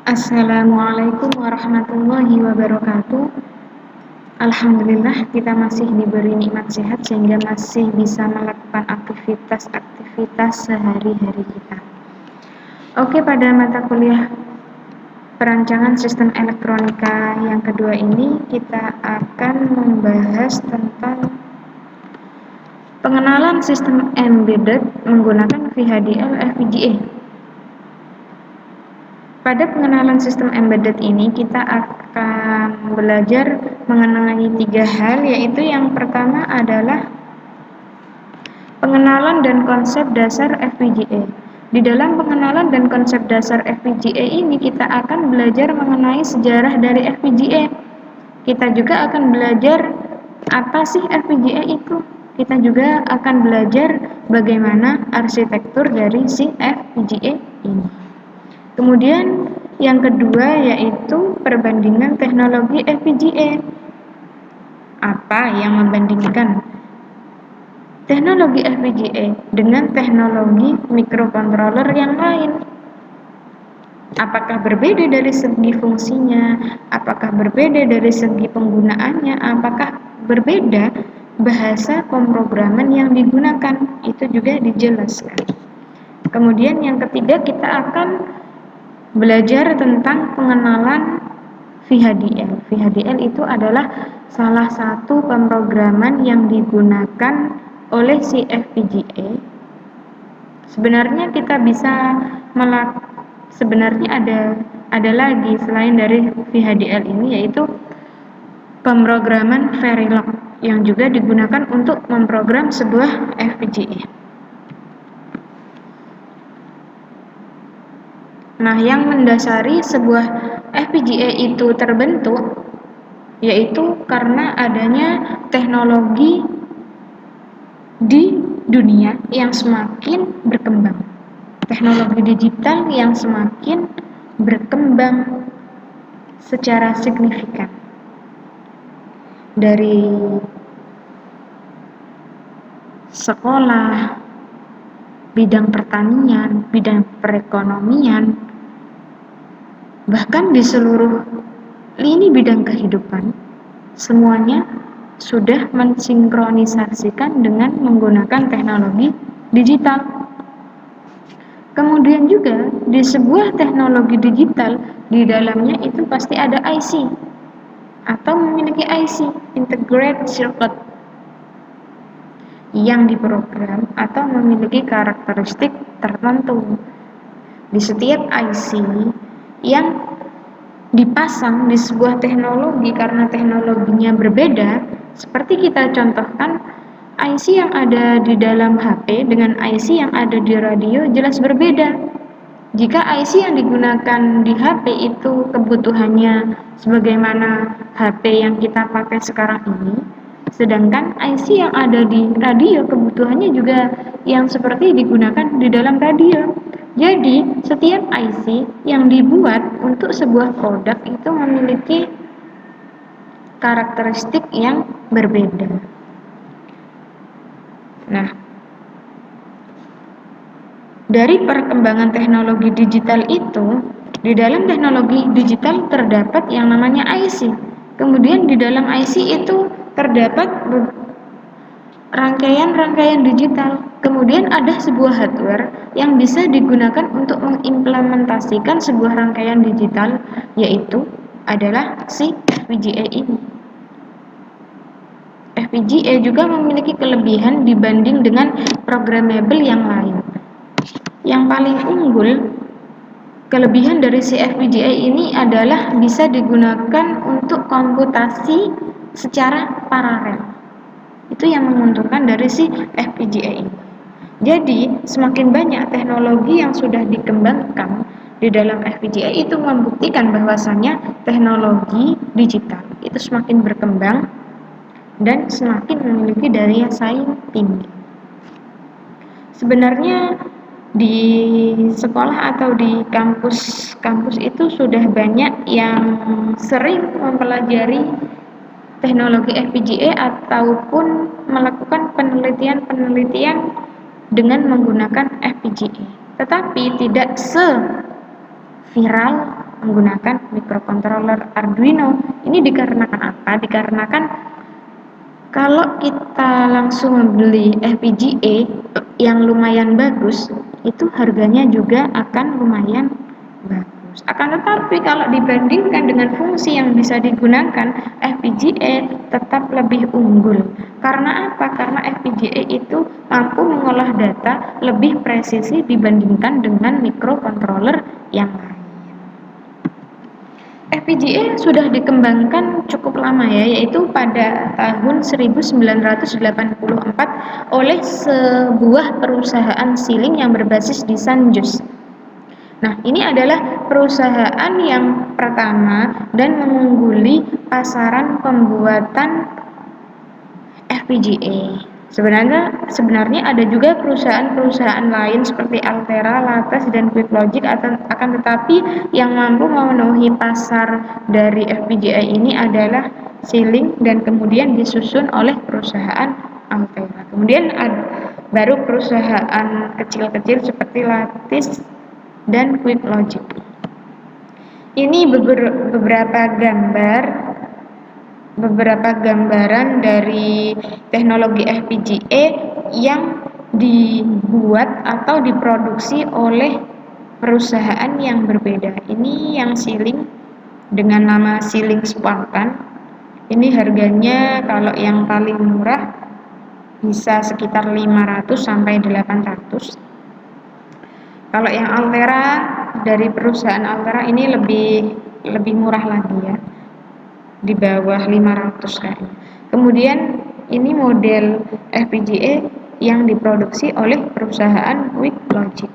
Assalamualaikum warahmatullahi wabarakatuh. Alhamdulillah kita masih diberi nikmat sehat sehingga masih bisa melakukan aktivitas sehari-hari kita. Oke, pada mata kuliah perancangan sistem elektronika yang kedua ini kita akan membahas tentang pengenalan sistem embedded menggunakan VHDL FPGA. Pada pengenalan sistem embedded ini kita akan belajar mengenai 3 hal, yaitu yang pertama adalah pengenalan dan konsep dasar FPGA. Di dalam pengenalan dan konsep dasar FPGA ini kita akan belajar mengenai sejarah dari FPGA. Kita juga akan belajar apa sih FPGA itu. Kita juga akan belajar bagaimana arsitektur dari si FPGA ini. Kemudian yang kedua yaitu perbandingan teknologi FPGA. Apa yang membandingkan teknologi FPGA dengan teknologi microcontroller yang lain? Apakah berbeda dari segi fungsinya? Apakah berbeda dari segi penggunaannya? Apakah berbeda bahasa pemrograman yang digunakan? Itu juga dijelaskan. Kemudian yang ketiga kita akan belajar tentang pengenalan VHDL. VHDL itu adalah salah satu pemrograman yang digunakan oleh si FPGA. Sebenarnya kita bisa sebenarnya ada lagi selain dari VHDL ini, yaitu pemrograman Verilog yang juga digunakan untuk memprogram sebuah FPGA. Nah, yang mendasari sebuah FPGA itu terbentuk yaitu karena adanya teknologi di dunia yang semakin berkembang. Teknologi digital yang semakin berkembang secara signifikan. Dari sekolah, bidang pertanian, bidang perekonomian, bahkan di seluruh lini bidang kehidupan, semuanya sudah mensinkronisasikan dengan menggunakan teknologi digital. Kemudian juga di sebuah teknologi digital, di dalamnya itu pasti ada IC atau memiliki IC, integrated circuit, yang diprogram atau memiliki karakteristik tertentu. Di setiap IC yang dipasang di sebuah teknologi karena teknologinya berbeda, seperti kita contohkan IC yang ada di dalam HP dengan IC yang ada di radio jelas berbeda. Jika IC yang digunakan di HP itu kebutuhannya sebagaimana HP yang kita pakai sekarang ini, sedangkan IC yang ada di radio kebutuhannya juga yang seperti digunakan di dalam radio. Jadi, setiap IC yang dibuat untuk sebuah produk itu memiliki karakteristik yang berbeda. Nah, dari perkembangan teknologi digital itu, di dalam teknologi digital terdapat yang namanya IC. Kemudian di dalam IC itu terdapat rangkaian-rangkaian digital. Kemudian ada sebuah hardware yang bisa digunakan untuk mengimplementasikan sebuah rangkaian digital, yaitu adalah si FPGA ini. FPGA juga memiliki kelebihan dibanding dengan programmable yang lain. Yang paling unggul, kelebihan dari si FPGA ini adalah bisa digunakan untuk komputasi secara paralel. Itu yang menguntungkan dari si FPGA ini. Jadi, semakin banyak teknologi yang sudah dikembangkan di dalam FPGA itu membuktikan bahwasannya teknologi digital itu semakin berkembang dan semakin memiliki daya saing tinggi. Sebenarnya di sekolah atau di kampus itu sudah banyak yang sering mempelajari teknologi FPGA ataupun melakukan penelitian-penelitian dengan menggunakan FPGA, tetapi tidak se-viral menggunakan microcontroller Arduino. Ini dikarenakan apa? Dikarenakan kalau kita langsung membeli FPGA yang lumayan bagus, itu harganya juga akan lumayan bagus. Akan tetapi kalau dibandingkan dengan fungsi yang bisa digunakan, FPGA tetap lebih unggul. Karena apa? Karena FPGA itu mampu mengolah data lebih presisi dibandingkan dengan microcontroller yang lain. FPGA sudah dikembangkan cukup lama ya, yaitu pada tahun 1984 oleh sebuah perusahaan siling yang berbasis di Sanjus. Nah, ini adalah perusahaan yang pertama dan mengungguli pasaran pembuatan FPGA. Sebenarnya ada juga perusahaan-perusahaan lain seperti Altera, Lattice, dan QuickLogic, akan tetapi yang mampu memenuhi pasar dari FPGA ini adalah Siling dan kemudian disusun oleh perusahaan Altera. Kemudian baru perusahaan kecil-kecil seperti Lattice dan QuickLogic. Ini beberapa gambaran dari teknologi FPGA yang dibuat atau diproduksi oleh perusahaan yang berbeda. Ini yang Siling dengan nama Siling Spartan. Ini harganya kalau yang paling murah bisa sekitar 500 sampai 800. Kalau yang Altera, dari perusahaan Altera ini lebih murah lagi ya, di bawah 500 kayaknya. Kemudian ini model FPGA yang diproduksi oleh perusahaan QuickLogic.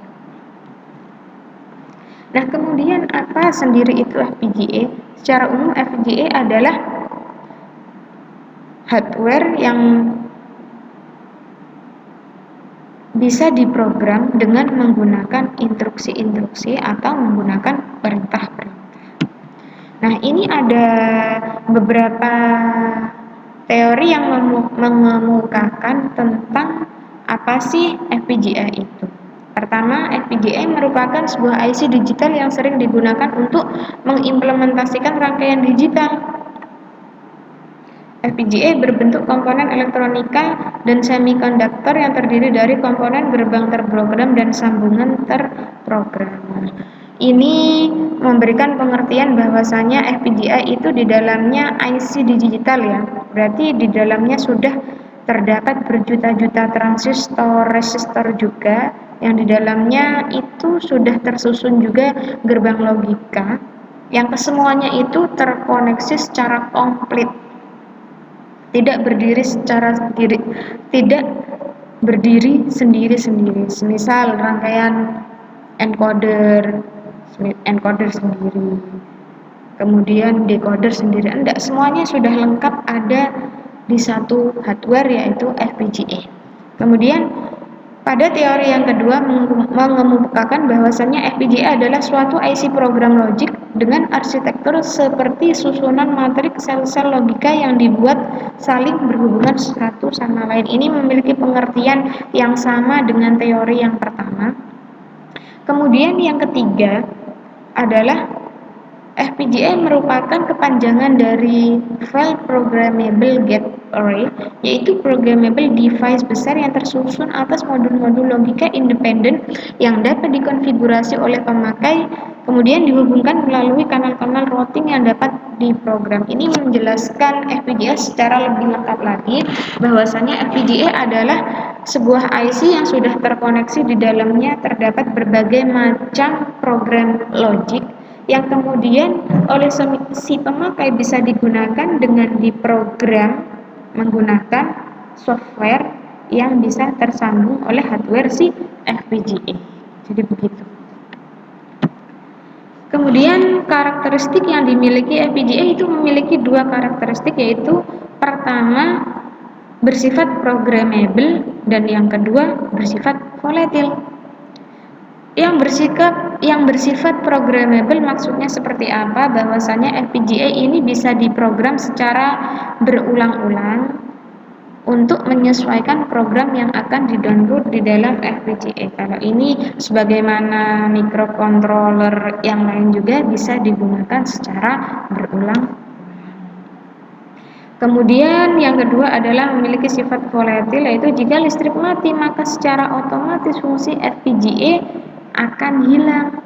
Nah, kemudian apa sendiri itu FPGA? Secara umum FPGA adalah hardware yang bisa diprogram dengan menggunakan instruksi-instruksi atau menggunakan perintah-perintah. Nah, ini ada beberapa teori yang mengemukakan tentang apa sih FPGA itu. Pertama, FPGA merupakan sebuah IC digital yang sering digunakan untuk mengimplementasikan rangkaian digital. FPGA berbentuk komponen elektronika dan semikonduktor yang terdiri dari komponen gerbang terprogram dan sambungan terprogram. Ini memberikan pengertian bahwasanya FPGA itu di dalamnya IC digital ya. Berarti di dalamnya sudah terdapat berjuta-juta transistor, resistor juga, yang di dalamnya itu sudah tersusun juga gerbang logika yang kesemuanya itu terkoneksi secara komplit. Tidak berdiri sendiri-sendiri. Misal rangkaian encoder sendiri, kemudian decoder sendiri. Enggak, semuanya sudah lengkap ada di satu hardware yaitu FPGA. Kemudian pada teori yang kedua mengemukakan bahwasannya FPGA adalah suatu IC program logik dengan arsitektur seperti susunan matriks sel-sel logika yang dibuat saling berhubungan satu sama lain. Ini memiliki pengertian yang sama dengan teori yang pertama. Kemudian yang ketiga adalah FPGA merupakan kepanjangan dari File Programmable Gate Array, yaitu programmable device besar yang tersusun atas modul-modul logika independen yang dapat dikonfigurasi oleh pemakai, kemudian dihubungkan melalui kanal-kanal routing yang dapat diprogram. Ini menjelaskan FPGA secara lebih lengkap lagi, bahwasanya FPGA adalah sebuah IC yang sudah terkoneksi di dalamnya terdapat berbagai macam program logik yang kemudian oleh si pemakai bisa digunakan dengan diprogram menggunakan software yang bisa tersambung oleh hardware si FPGA. Jadi begitu. Kemudian karakteristik yang dimiliki FPGA itu memiliki dua karakteristik, yaitu pertama bersifat programmable dan yang kedua bersifat volatile. Yang bersifat programmable maksudnya seperti apa? Bahwasanya FPGA ini bisa diprogram secara berulang-ulang untuk menyesuaikan program yang akan di-download di dalam FPGA. Kalau ini sebagaimana microcontroller yang lain juga bisa digunakan secara berulang. Kemudian yang kedua adalah memiliki sifat volatil, yaitu jika listrik mati maka secara otomatis fungsi FPGA akan hilang.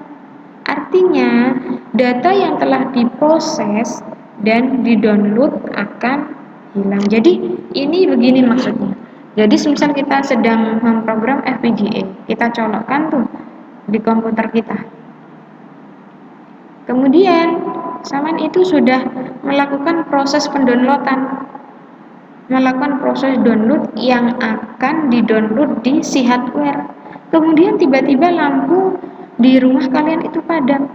Artinya data yang telah diproses dan di-download akan hilang. Jadi ini begini maksudnya. Jadi semisal kita sedang memprogram FPGA, kita colokkan tuh di komputer kita. Kemudian saman itu sudah melakukan proses pendownloadan, melakukan proses download yang akan di-download di si hardware. Kemudian tiba-tiba lampu di rumah kalian itu padam.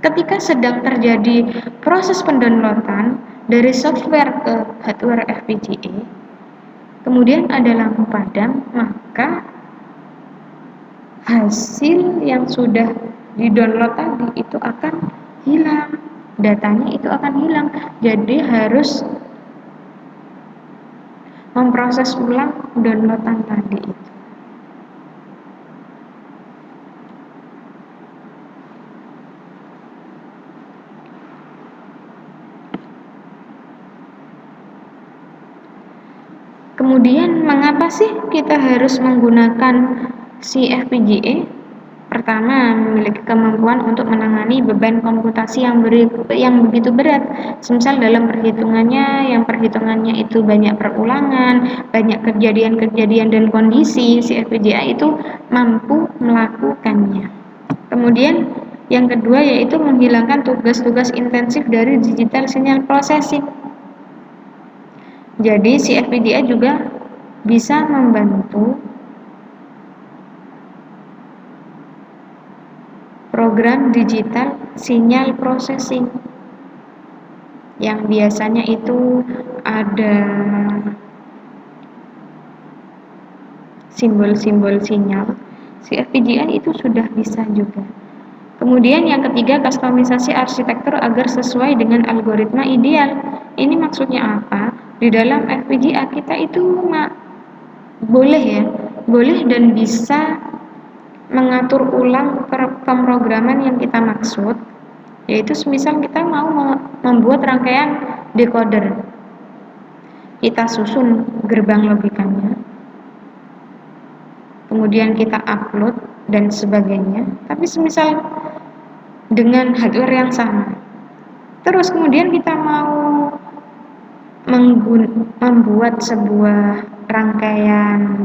Ketika sedang terjadi proses pendownloadan dari software ke hardware FPGA, kemudian ada lampu padam, maka hasil yang sudah di-download tadi itu akan hilang, datanya itu akan hilang. Jadi harus memproses ulang downloadan tadi itu. Kemudian mengapa sih kita harus menggunakan si FPGA? Pertama, memiliki kemampuan untuk menangani beban komputasi yang begitu berat. Semisal dalam yang perhitungannya itu banyak perulangan, banyak kejadian-kejadian dan kondisi, si FPGA itu mampu melakukannya. Kemudian yang kedua yaitu menghilangkan tugas-tugas intensif dari digital signal processing. Jadi si FPGA juga bisa membantu program digital sinyal processing yang biasanya itu ada simbol-simbol sinyal. Si FPGA itu sudah bisa juga. Kemudian yang ketiga, kustomisasi arsitektur agar sesuai dengan algoritma ideal. Ini maksudnya apa? Di dalam FPGA kita itu boleh dan bisa mengatur ulang pemrograman yang kita maksud, yaitu semisal kita mau membuat rangkaian decoder, kita susun gerbang logikanya, kemudian kita upload dan sebagainya, tapi semisal dengan hardware yang sama, terus kemudian kita mau membuat sebuah rangkaian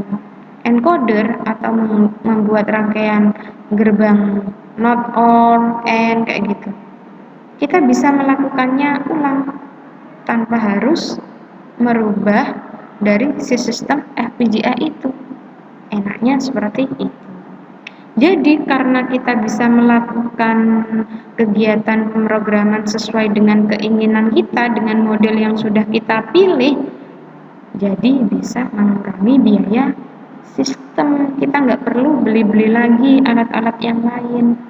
encoder atau membuat rangkaian gerbang not on and kayak gitu, kita bisa melakukannya ulang tanpa harus merubah dari si sistem FPGA itu. Enaknya seperti itu. Jadi karena kita bisa melakukan kegiatan pemrograman sesuai dengan keinginan kita, dengan model yang sudah kita pilih, jadi bisa mengurangi biaya sistem. Kita nggak perlu beli-beli lagi alat-alat yang lain.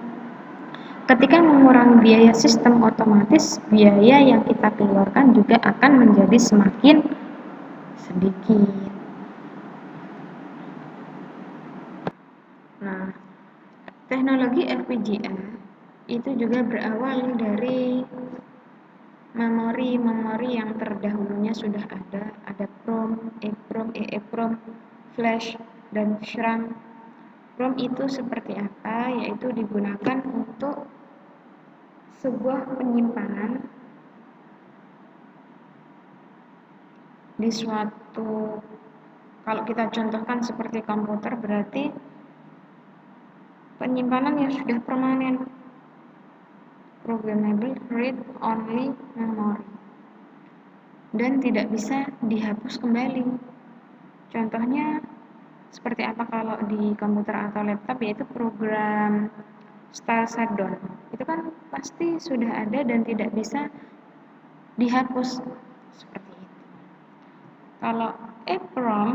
Ketika mengurangi biaya sistem, otomatis biaya yang kita keluarkan juga akan menjadi semakin sedikit. Nah, teknologi FPGA itu juga berawal dari memori yang terdahulunya sudah ada PROM, EEPROM, Flash, dan SRAM. PROM itu seperti apa? Yaitu digunakan untuk sebuah penyimpanan di suatu, kalau kita contohkan seperti komputer, berarti penyimpanan yang sudah permanen, programmable read-only memory, dan tidak bisa dihapus kembali. Contohnya seperti apa kalau di komputer atau laptop, yaitu program style shutdown. Itu kan pasti sudah ada dan tidak bisa dihapus seperti itu. Kalau EEPROM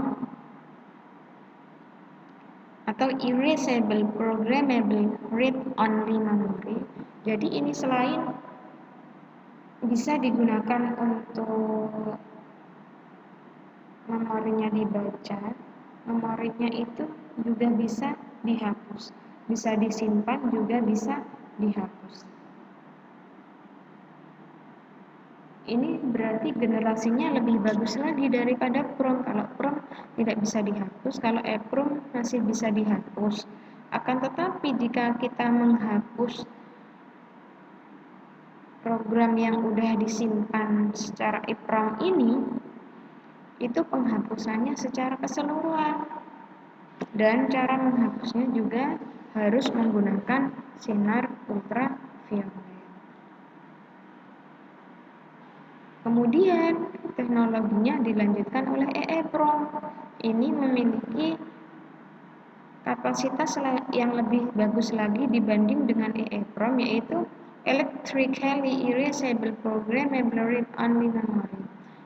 atau erasable programmable read-only memory, jadi ini selain bisa digunakan untuk memorinya dibaca, memorinya itu juga bisa dihapus, bisa disimpan juga bisa dihapus. Ini berarti generasinya lebih bagus lagi daripada PROM. Kalau PROM tidak bisa dihapus, kalau EPROM masih bisa dihapus. Akan tetapi jika kita menghapus program yang udah disimpan secara EPROM ini, itu penghapusannya secara keseluruhan. Dan cara menghapusnya juga harus menggunakan sinar ultraviolet. Kemudian teknologinya dilanjutkan oleh EEPROM. Ini memiliki kapasitas yang lebih bagus lagi dibanding dengan EEPROM, yaitu Electrically Erasable Programmable Read-Only Memory.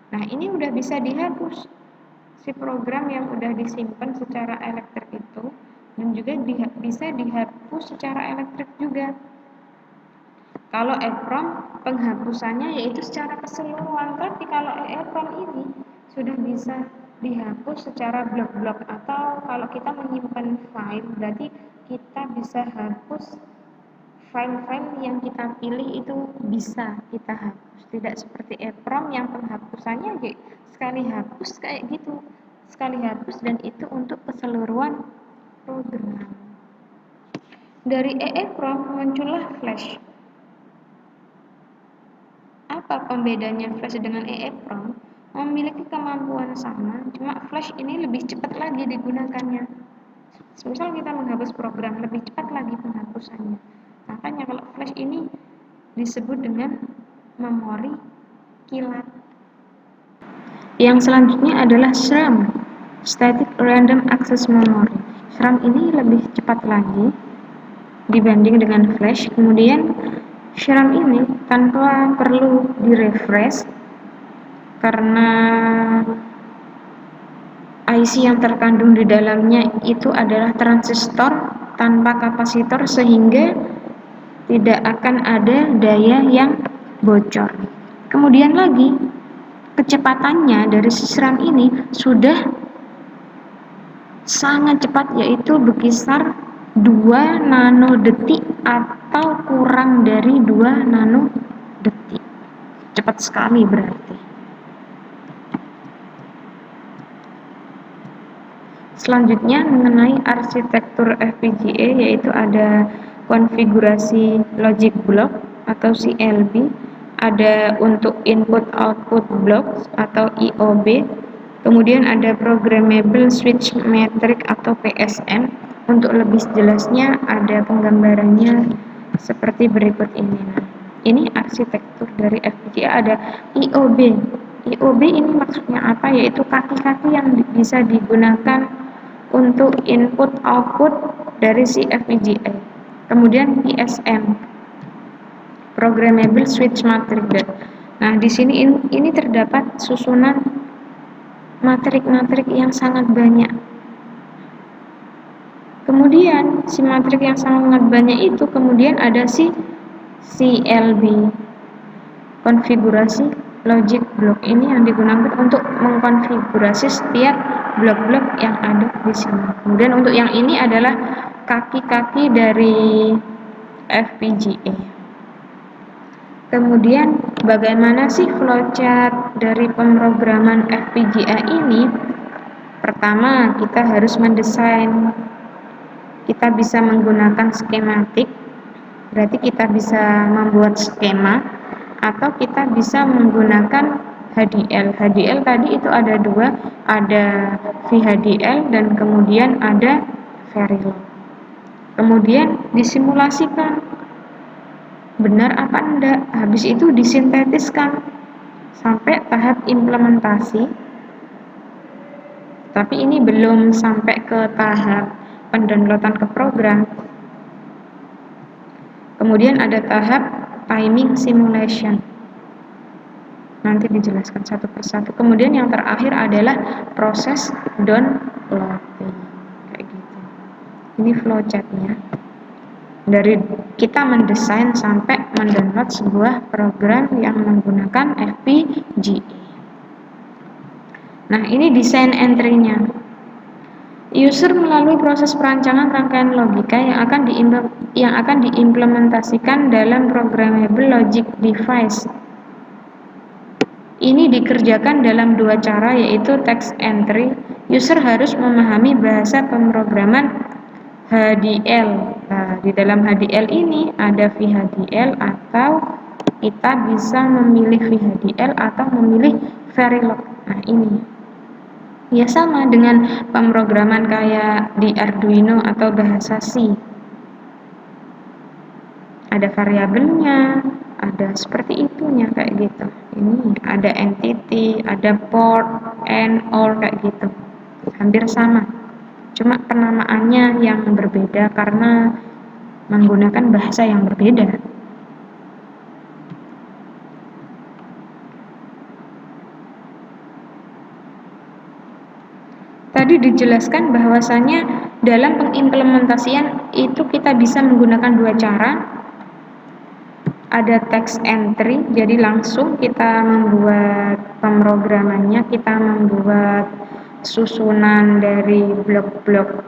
Nah, ini udah bisa dihapus si program yang udah disimpan secara elektrik itu, dan juga bisa dihapus secara elektrik juga. Kalau EEPROM penghapusannya yaitu secara keseluruhan, tapi kalau EEPROM ini sudah bisa dihapus secara blok-blok, atau kalau kita menyimpan file berarti kita bisa hapus file-file yang kita pilih, itu bisa kita hapus. Tidak seperti EEPROM yang penghapusannya sekali hapus kayak gitu, sekali hapus, dan itu untuk keseluruhan program. Dari EEPROM muncullah Flash. Apa pembedanya Flash dengan EEPROM? Memiliki kemampuan sama, cuma Flash ini lebih cepat lagi digunakannya. Misal kita menghapus program, lebih cepat lagi penghapusannya. Makanya kalau Flash ini disebut dengan memori kilat. Yang selanjutnya adalah SRAM, Static Random Access Memory. SRAM ini lebih cepat lagi dibanding dengan Flash. Kemudian SRAM ini tanpa perlu direfresh karena IC yang terkandung di dalamnya itu adalah transistor tanpa kapasitor, sehingga tidak akan ada daya yang bocor. Kemudian lagi, kecepatannya dari SRAM ini sudah sangat cepat, yaitu berkisar 2 nanodetik atau kurang dari 2 nanodetik. Cepat sekali berarti. Selanjutnya mengenai arsitektur FPGA, yaitu ada konfigurasi logic block atau CLB, ada untuk input output blocks atau IOB, kemudian ada programmable switch matrix atau PSM. Untuk lebih jelasnya ada penggambarannya seperti berikut ini. Ini arsitektur dari FPGA. Ada IOB. IOB ini maksudnya apa? Yaitu kaki-kaki yang bisa digunakan untuk input output dari si FPGA. Kemudian PSM, programmable switch matrix. Nah, di sini ini terdapat susunan matrik-matrik yang sangat banyak. Kemudian si matrik yang sangat banyak itu kemudian ada si CLB, konfigurasi logic block. Ini yang digunakan untuk mengkonfigurasi setiap blok-blok yang ada di sini. Kemudian untuk yang ini adalah kaki-kaki dari FPGA. Kemudian bagaimana sih flowchart dari pemrograman FPGA ini? Pertama, kita harus mendesain. Kita bisa menggunakan skematik, berarti kita bisa membuat skema, atau kita bisa menggunakan HDL. HDL tadi itu ada dua, ada VHDL dan kemudian ada Verilog. Kemudian disimulasikan benar apa enggak, habis itu disintetiskan sampai tahap implementasi. Tapi ini belum sampai ke tahap pendownloadan ke program. Kemudian ada tahap timing simulation, nanti dijelaskan satu persatu. Kemudian yang terakhir adalah proses downloading, kayak gitu. Ini flowchartnya dari kita mendesain sampai mendownload sebuah program yang menggunakan FPGA. Nah, ini desain entry-nya. User melalui proses perancangan rangkaian logika yang akan diimplementasikan dalam programmable logic device. Ini dikerjakan dalam dua cara, yaitu text entry. User harus memahami bahasa pemrograman HDL. Nah, di dalam HDL ini ada VHDL, atau kita bisa memilih VHDL atau memilih Verilog. Nah, ini ya sama dengan pemrograman kayak di Arduino atau bahasa C. Ada variabelnya, ada seperti itunya kayak gitu. Ini ada entity, ada port, and, or kayak gitu. Hampir sama. Cuma penamaannya yang berbeda karena menggunakan bahasa yang berbeda. Tadi dijelaskan bahwasanya dalam pengimplementasian itu kita bisa menggunakan dua cara. Ada text entry, jadi langsung kita membuat pemrogramannya, kita membuat susunan dari blok-blok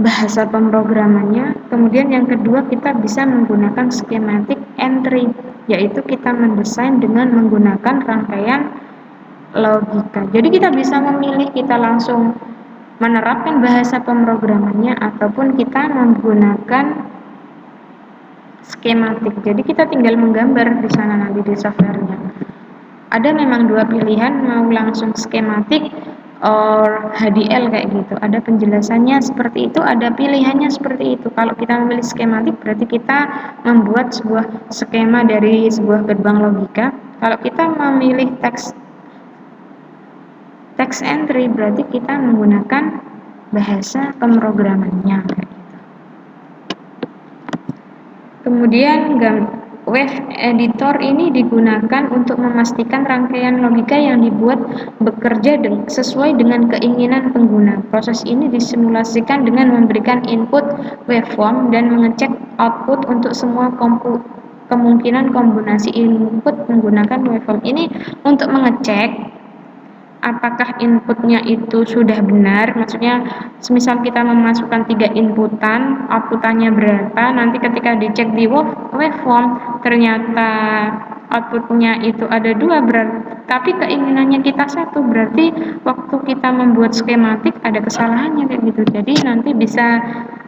bahasa pemrogramannya. Kemudian yang kedua, kita bisa menggunakan schematic entry, yaitu kita mendesain dengan menggunakan rangkaian logika. Jadi kita bisa memilih, kita langsung menerapkan bahasa pemrogramannya ataupun kita menggunakan skematik. Jadi kita tinggal menggambar di sana nanti di softwarenya. Ada memang dua pilihan, mau langsung skematik or HDL kayak gitu. Ada penjelasannya seperti itu, ada pilihannya seperti itu. Kalau kita memilih skematik berarti kita membuat sebuah skema dari sebuah gerbang logika. Kalau kita memilih text entry berarti kita menggunakan bahasa pemrogramannya kayak gitu. Kemudian wave editor ini digunakan untuk memastikan rangkaian logika yang dibuat bekerja sesuai dengan keinginan pengguna. Proses ini disimulasikan dengan memberikan input waveform dan mengecek output untuk semua kemungkinan kombinasi input menggunakan waveform. Ini untuk mengecek apakah inputnya itu sudah benar, maksudnya semisal kita memasukkan 3 inputan, outputannya berapa, nanti ketika dicek di waveform ternyata outputnya itu ada 2, tapi keinginannya kita 1, berarti waktu kita membuat skematik ada kesalahannya kayak gitu. Jadi nanti bisa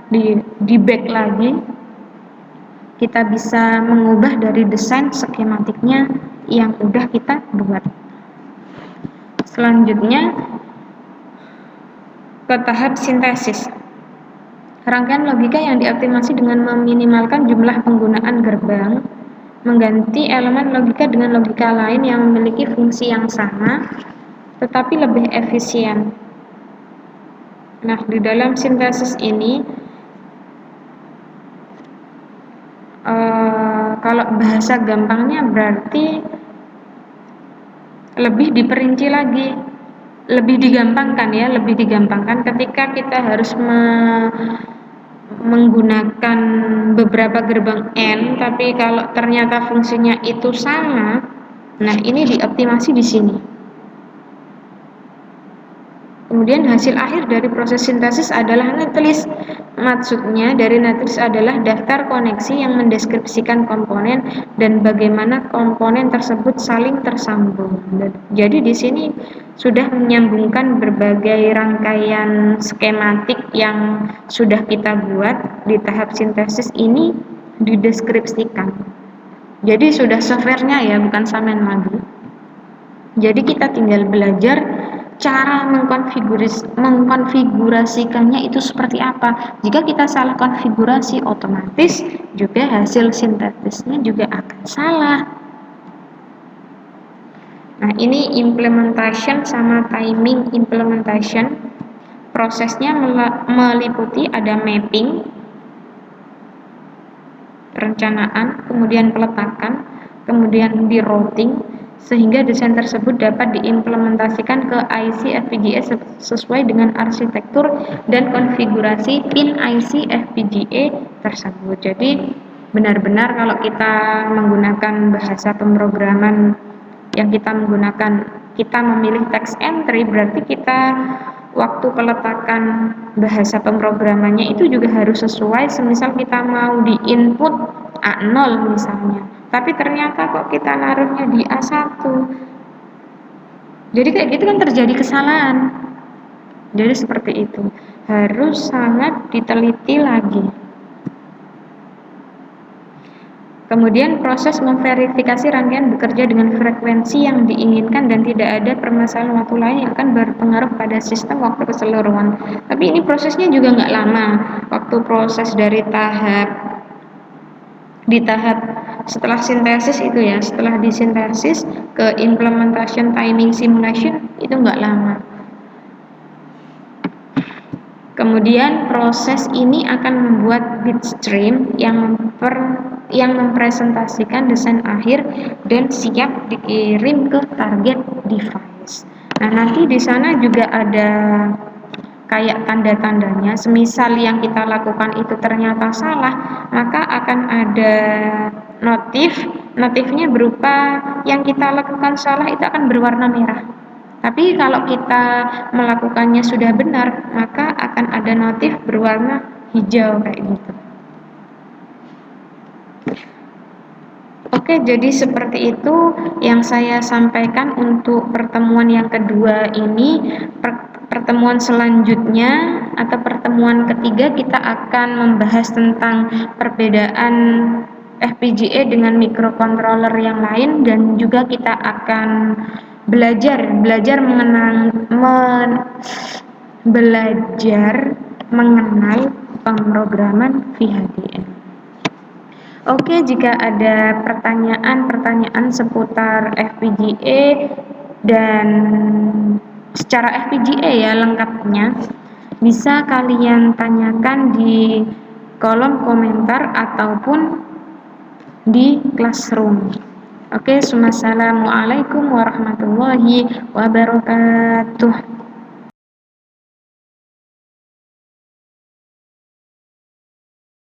di back lagi, kita bisa mengubah dari desain skematiknya yang udah kita buat. Selanjutnya ke tahap sintesis. Rangkaian logika yang dioptimasi dengan meminimalkan jumlah penggunaan gerbang, mengganti elemen logika dengan logika lain yang memiliki fungsi yang sama tetapi lebih efisien. Nah, di dalam sintesis ini kalau bahasa gampangnya berarti lebih diperinci lagi, lebih digampangkan ketika kita harus menggunakan beberapa gerbang N, tapi kalau ternyata fungsinya itu sama, nah ini dioptimasi di sini. Kemudian hasil akhir dari proses sintesis adalah netlist. Maksudnya dari netlist adalah daftar koneksi yang mendeskripsikan komponen dan bagaimana komponen tersebut saling tersambung. Jadi di sini sudah menyambungkan berbagai rangkaian skematik yang sudah kita buat di tahap sintesis ini dideskripsikan. Jadi sudah softwarenya ya, bukan samen lagi. Jadi kita tinggal belajar cara mengkonfigurasikannya itu seperti apa. Jika kita salah konfigurasi, otomatis juga hasil sintetisnya juga akan salah. Nah, ini implementation sama timing implementation. Prosesnya meliputi ada mapping, perencanaan, kemudian peletakan, kemudian di routing, sehingga desain tersebut dapat diimplementasikan ke IC FPGA sesuai dengan arsitektur dan konfigurasi pin IC FPGA tersebut. Jadi benar-benar kalau kita menggunakan bahasa pemrograman yang kita menggunakan kita memilih text entry, berarti kita waktu peletakan bahasa pemrogramannya itu juga harus sesuai. Semisal kita mau di input A0 misalnya, tapi ternyata kok kita naruhnya di A1, jadi kayak gitu kan terjadi kesalahan. Jadi seperti itu, harus sangat diteliti lagi. Kemudian proses memverifikasi rangkaian bekerja dengan frekuensi yang diinginkan dan tidak ada permasalahan waktu lain yang akan berpengaruh pada sistem waktu keseluruhan. Tapi ini prosesnya juga nggak lama. Waktu proses dari tahap setelah sintesis itu ya, setelah disintesis ke implementation timing simulation itu nggak lama. Kemudian proses ini akan membuat bitstream yang mempresentasikan desain akhir dan siap dikirim ke target device. Nah, nanti di sana juga ada kayak tanda-tandanya. Semisal yang kita lakukan itu ternyata salah, maka akan ada notifnya berupa yang kita lakukan salah itu akan berwarna merah. Tapi kalau kita melakukannya sudah benar, maka akan ada notif berwarna hijau kayak gitu. Oke, jadi seperti itu yang saya sampaikan untuk pertemuan yang kedua ini. Pertemuan selanjutnya atau pertemuan ketiga kita akan membahas tentang perbedaan FPGA dengan microcontroller yang lain, dan juga kita akan belajar mengenal pemrograman VHDL. Oke, jika ada pertanyaan seputar FPGA dan secara FPGA ya lengkapnya, bisa kalian tanyakan di kolom komentar ataupun di classroom. Oke, assalamualaikum warahmatullahi wabarakatuh.